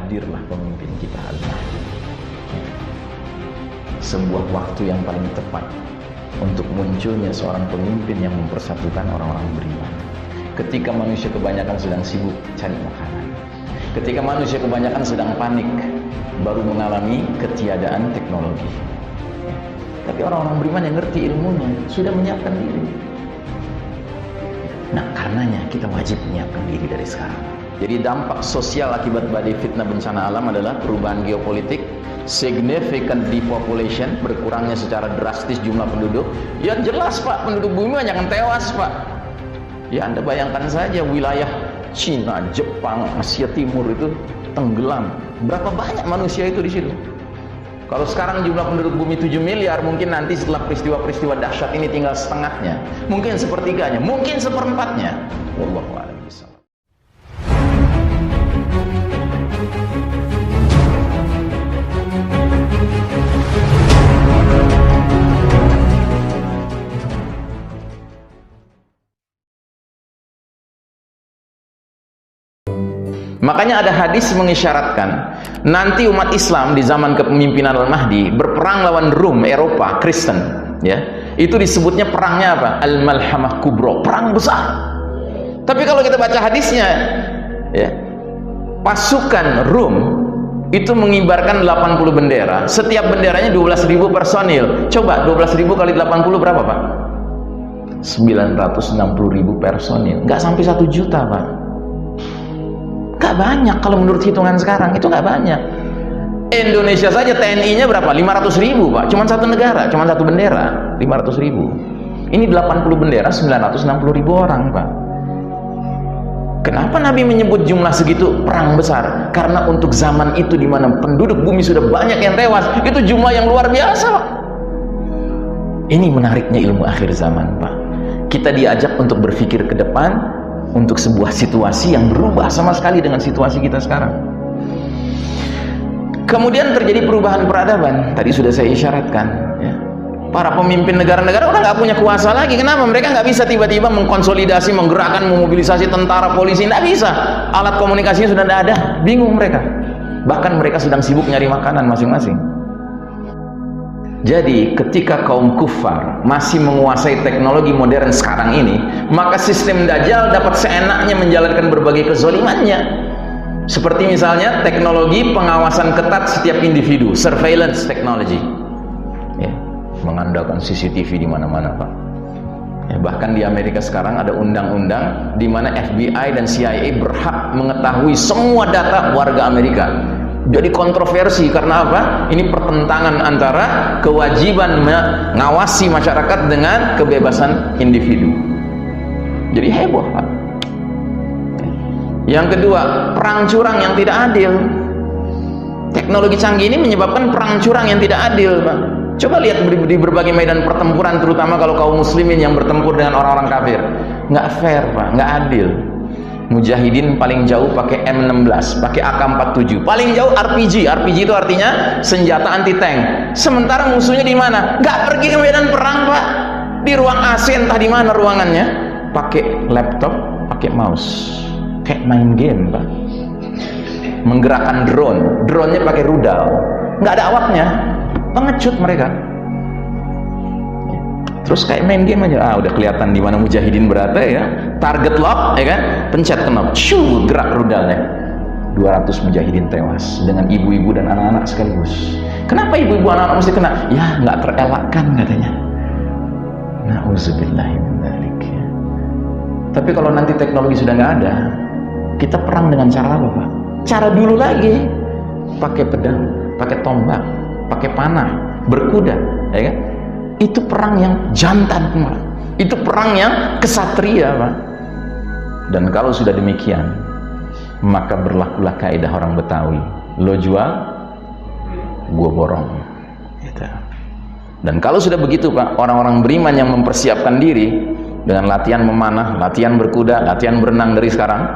hadirlah pemimpin kita Al-Mahdi. Sebuah waktu yang paling tepat untuk munculnya seorang pemimpin yang mempersatukan orang-orang beriman. Ketika manusia kebanyakan sedang sibuk cari makanan, ketika manusia kebanyakan sedang panik, baru mengalami ketiadaan teknologi. Tapi orang-orang beriman yang ngerti ilmunya sudah menyiapkan diri. Nah, karenanya kita wajib menyiapkan diri dari sekarang. Jadi dampak sosial akibat badai fitnah bencana alam adalah perubahan geopolitik, significant depopulation, berkurangnya secara drastis jumlah penduduk. Ya jelas Pak, penduduk bumi banyak yang tewas Pak. Ya Anda bayangkan saja wilayah Cina, Jepang, Asia Timur itu tenggelam. Berapa banyak manusia itu di situ? Kalau sekarang jumlah penduduk bumi 7 miliar, mungkin nanti setelah peristiwa-peristiwa dahsyat ini tinggal setengahnya, mungkin sepertiganya, mungkin seperempatnya. Wallahu a'lam bishawab. Makanya ada hadis mengisyaratkan nanti umat Islam di zaman kepemimpinan Al-Mahdi berperang lawan Rum, Eropa, Kristen, ya. Itu disebutnya perangnya apa? Al-Malhamah Kubro, perang besar. Tapi kalau kita baca hadisnya, ya, pasukan Rum itu mengibarkan 80 bendera. Setiap benderanya 12.000 personil. Coba 12.000 kali 80 berapa, Pak? 960.000 personil. Nggak sampai 1 juta, Pak. Gak banyak kalau menurut hitungan sekarang, itu gak banyak. Indonesia saja TNI-nya berapa? 500.000 Pak, cuman satu negara, cuman satu bendera, 500.000. Ini 80 bendera, 960.000 orang Pak. Kenapa Nabi menyebut jumlah segitu perang besar? Karena untuk zaman itu di mana penduduk bumi sudah banyak yang tewas, itu jumlah yang luar biasa Pak. Ini menariknya ilmu akhir zaman Pak. Kita diajak untuk berpikir ke depan, untuk sebuah situasi yang berubah sama sekali dengan situasi kita sekarang. Kemudian terjadi perubahan peradaban. Tadi sudah saya isyaratkan, ya. Para pemimpin negara-negara udah nggak punya kuasa lagi. Kenapa? Mereka nggak bisa tiba-tiba mengkonsolidasi, menggerakkan, memobilisasi tentara, polisi. Nggak bisa. Alat komunikasinya sudah tidak ada. Bingung mereka. Bahkan mereka sedang sibuk nyari makanan masing-masing. Jadi ketika kaum kufar masih menguasai teknologi modern sekarang ini, maka sistem Dajjal dapat seenaknya menjalankan berbagai kezolimannya. Seperti misalnya teknologi pengawasan ketat setiap individu, surveillance technology, ya, mengandalkan CCTV di mana-mana Pak. Ya, bahkan di Amerika sekarang ada undang-undang di mana FBI dan CIA berhak mengetahui semua data warga Amerika. Jadi kontroversi karena apa? Ini pertentangan antara kewajiban mengawasi masyarakat dengan kebebasan individu. Jadi heboh Pak. Yang kedua, perang curang yang tidak adil. Teknologi canggih ini menyebabkan perang curang yang tidak adil Pak. Coba lihat di berbagai medan pertempuran, terutama kalau kaum muslimin yang bertempur dengan orang-orang kafir. Nggak fair Pak, nggak adil. Mujahidin paling jauh pakai M16, pakai AK-47, paling jauh RPG. RPG itu artinya senjata anti tank. Sementara musuhnya di mana? Nggak pergi ke medan perang Pak, di ruang AC entah di mana ruangannya, pakai laptop, pakai mouse, kayak main game Pak. Menggerakkan drone, drone-nya pakai rudal, nggak ada awaknya, pengecut mereka. Terus kayak main game aja, udah kelihatan di mana mujahidin berada ya, target lock ya kan, pencet knob, shoo, gerak rudalnya. 200 mujahidin tewas dengan ibu-ibu dan anak-anak sekaligus. Kenapa ibu-ibu anak-anak mesti kena? Ya nggak terelakkan katanya. Nauzubillahi min dzalik. Tapi kalau nanti teknologi sudah nggak ada, kita perang dengan cara apa Pak? Cara dulu lagi, pakai pedang, pakai tombak, pakai panah, berkuda, ya kan? Itu perang yang jantan Pak. Itu perang yang kesatria Pak. Dan kalau sudah demikian, maka berlakulah kaidah orang Betawi, lo jual, gua borong gitu. Dan kalau sudah begitu Pak, orang-orang beriman yang mempersiapkan diri dengan latihan memanah, latihan berkuda, latihan berenang dari sekarang,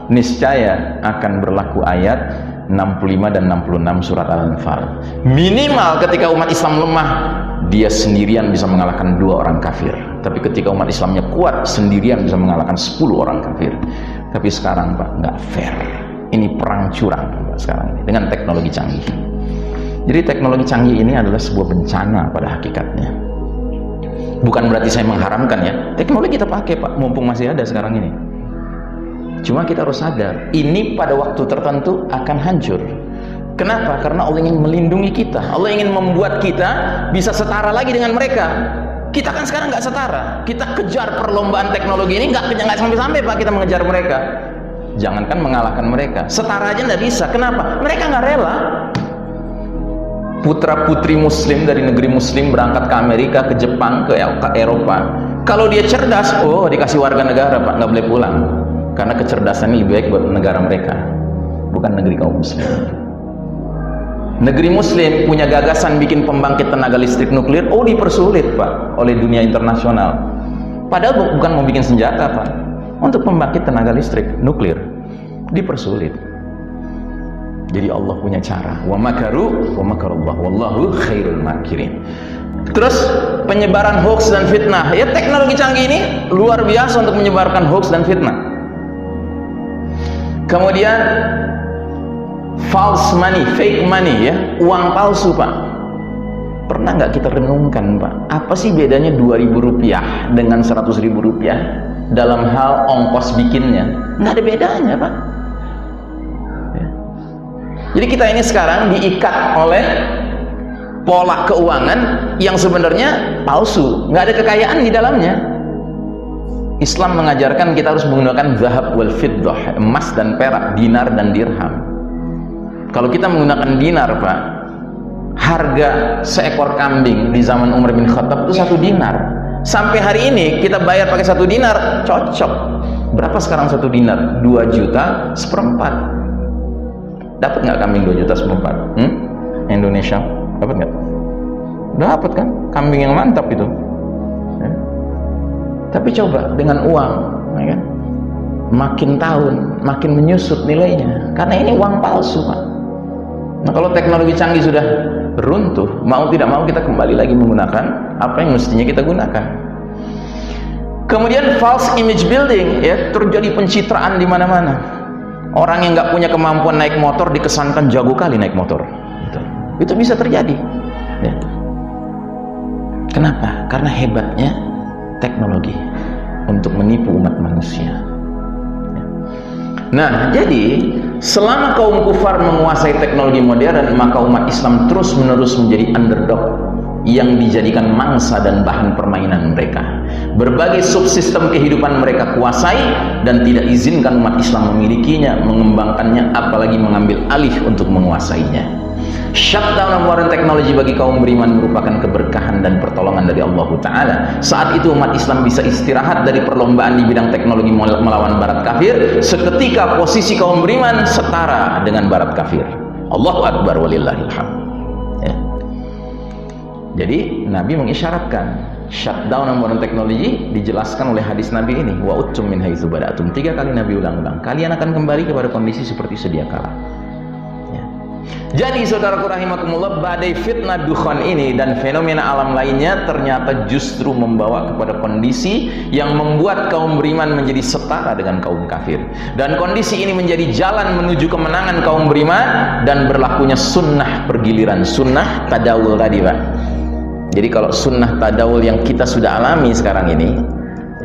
niscaya akan berlaku ayat 65 dan 66 surat Al-Anfal. Minimal ketika umat Islam lemah, dia sendirian bisa mengalahkan 2 orang kafir. Tapi ketika umat Islamnya kuat, sendirian bisa mengalahkan 10 orang kafir. Tapi sekarang Pak, nggak fair. Ini perang curang. sekarang ini dengan teknologi canggih. Jadi teknologi canggih ini adalah sebuah bencana pada hakikatnya. Bukan berarti saya mengharamkan ya, teknologi kita pakai Pak, mumpung masih ada sekarang ini. Cuma kita harus sadar, ini pada waktu tertentu akan hancur. Kenapa? Karena Allah ingin melindungi kita. Allah ingin membuat kita bisa setara lagi dengan mereka. Kita kan sekarang nggak setara. Kita kejar perlombaan teknologi ini nggak sampai-sampai Pak kita mengejar mereka. Jangankan mengalahkan mereka, setara aja nggak bisa. Kenapa? Mereka nggak rela. Putra-putri muslim dari negeri muslim berangkat ke Amerika, ke Jepang, ke Eropa. Kalau dia cerdas, oh dikasih warga negara Pak, nggak boleh pulang. Karena kecerdasan lebih baik buat negara mereka, bukan negeri kaum muslim. Negeri muslim punya gagasan bikin pembangkit tenaga listrik nuklir, oh dipersulit Pak oleh dunia internasional. Padahal bukan mau bikin senjata Pak, untuk pembangkit tenaga listrik nuklir dipersulit. Jadi Allah punya cara. Wa makaru wa makarallah wallahu khairul makirin. Terus penyebaran hoax dan fitnah. Ya teknologi canggih ini luar biasa untuk menyebarkan hoax dan fitnah. Kemudian false money, fake money ya, uang palsu Pak. Pernah nggak kita renungkan Pak, apa sih bedanya 2.000 rupiah dengan 100.000 rupiah dalam hal ongkos bikinnya? Nggak ada bedanya Pak. Ya. Jadi kita ini sekarang diikat oleh pola keuangan yang sebenarnya palsu, nggak ada kekayaan di dalamnya. Islam mengajarkan kita harus menggunakan zahab wal fiddah, emas dan perak, dinar dan dirham. Kalau kita menggunakan dinar Pak, harga seekor kambing di zaman Umar bin Khattab itu 1 dinar. Sampai hari ini kita bayar pakai 1 dinar, cocok. Berapa sekarang 1 dinar? 2 juta seperempat. Dapat nggak kambing 2 juta seperempat? Indonesia dapat nggak? Dapat kan? Kambing yang mantap itu. Ya. Tapi coba dengan uang, ya kan? Makin tahun makin menyusut nilainya, karena ini uang palsu Pak. Nah kalau teknologi canggih sudah runtuh, mau tidak mau kita kembali lagi menggunakan apa yang mestinya kita gunakan. Kemudian false image building, ya, terjadi pencitraan di mana-mana. Orang yang nggak punya kemampuan naik motor dikesankan jago kali naik motor. Itu bisa terjadi. Ya. Kenapa? Karena hebatnya teknologi untuk menipu umat manusia. Ya. Nah, jadi selama kaum kufar menguasai teknologi modern, maka umat Islam terus-menerus menjadi underdog yang dijadikan mangsa dan bahan permainan mereka. Berbagai subsistem kehidupan mereka kuasai dan tidak izinkan umat Islam memilikinya, mengembangkannya, apalagi mengambil alih untuk menguasainya. Shutdown modern teknologi bagi kaum beriman merupakan keberkahan dan pertolongan dari Allah Ta'ala. Saat itu umat Islam bisa istirahat dari perlombaan di bidang teknologi melawan barat kafir. Seketika posisi kaum beriman setara dengan barat kafir. Allahu Akbar walillahilhamd. Ya. Jadi Nabi mengisyaratkan shutdown modern teknologi dijelaskan oleh hadis Nabi ini, wa uttum min haitsu bada'tum. 3 kali Nabi ulang-ulang, kalian akan kembali kepada kondisi seperti sedia kala. Jadi saudaraku rahimakumullah, badai fitnah dukhan ini dan fenomena alam lainnya ternyata justru membawa kepada kondisi yang membuat kaum beriman menjadi setara dengan kaum kafir, dan kondisi ini menjadi jalan menuju kemenangan kaum beriman dan berlakunya sunnah pergiliran, sunnah tadawul tadi Pak. Jadi kalau sunnah tadawul yang kita sudah alami sekarang ini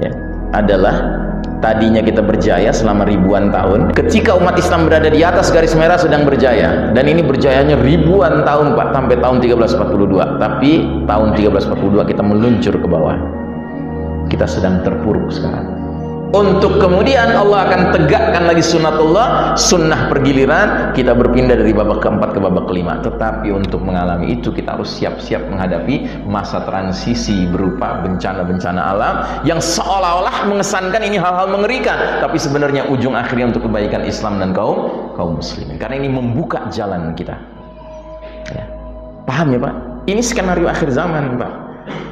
ya, adalah tadinya kita berjaya selama ribuan tahun. Ketika umat Islam berada di atas garis merah sedang berjaya, dan ini berjayanya ribuan tahun Pak, sampai tahun 1342. Tapi tahun 1342 kita meluncur ke bawah. Kita sedang terpuruk sekarang. Untuk kemudian Allah akan tegakkan lagi sunnatullah, sunnah pergiliran, kita berpindah dari babak keempat ke babak kelima. Tetapi untuk mengalami itu kita harus siap-siap menghadapi masa transisi berupa bencana-bencana alam yang seolah-olah mengesankan ini hal-hal mengerikan, tapi sebenarnya ujung akhirnya untuk kebaikan Islam dan kaum muslimin, karena ini membuka jalan kita. Ya. Paham ya Pak? Ini skenario akhir zaman Pak.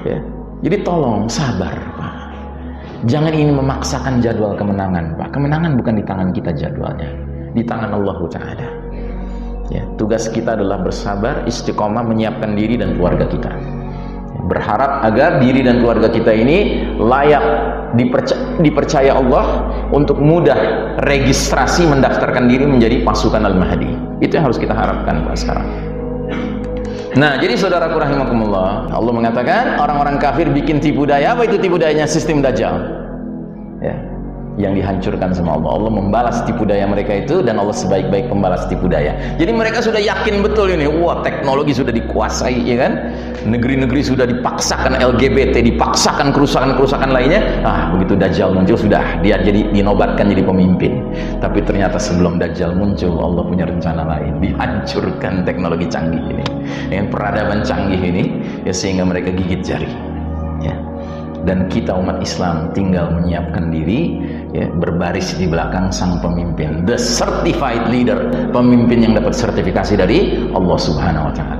Ya. Jadi tolong sabar Pak. Jangan ingin memaksakan jadwal kemenangan Pak. Kemenangan bukan di tangan kita jadwalnya, di tangan Allah Ta'ala. Ya, tugas kita adalah bersabar, istiqomah, menyiapkan diri dan keluarga kita. Berharap agar diri dan keluarga kita ini layak dipercaya Allah untuk mudah registrasi mendaftarkan diri menjadi pasukan Al-Mahdi. Itu yang harus kita harapkan Pak sekarang. Nah, jadi saudaraku rahimakumullah, Allah mengatakan orang-orang kafir bikin tipu daya. Apa itu tipu dayanya? Sistem Dajjal. Ya, yang dihancurkan sama Allah. Allah membalas tipu daya mereka itu, dan Allah sebaik-baik pembalas tipu daya. Jadi mereka sudah yakin betul ini, wah teknologi sudah dikuasai, ya kan? Negeri-negeri sudah dipaksakan LGBT, dipaksakan kerusakan-kerusakan lainnya. Begitu Dajjal muncul, sudah dia jadi dinobatkan jadi pemimpin. Tapi ternyata sebelum Dajjal muncul, Allah punya rencana lain, dihancurkan teknologi canggih ini, dengan peradaban canggih ini, ya, sehingga mereka gigit jari, ya. Dan kita umat Islam tinggal menyiapkan diri, ya, berbaris di belakang sang pemimpin, the certified leader, pemimpin yang dapat sertifikasi dari Allah Subhanahu wa Ta'ala.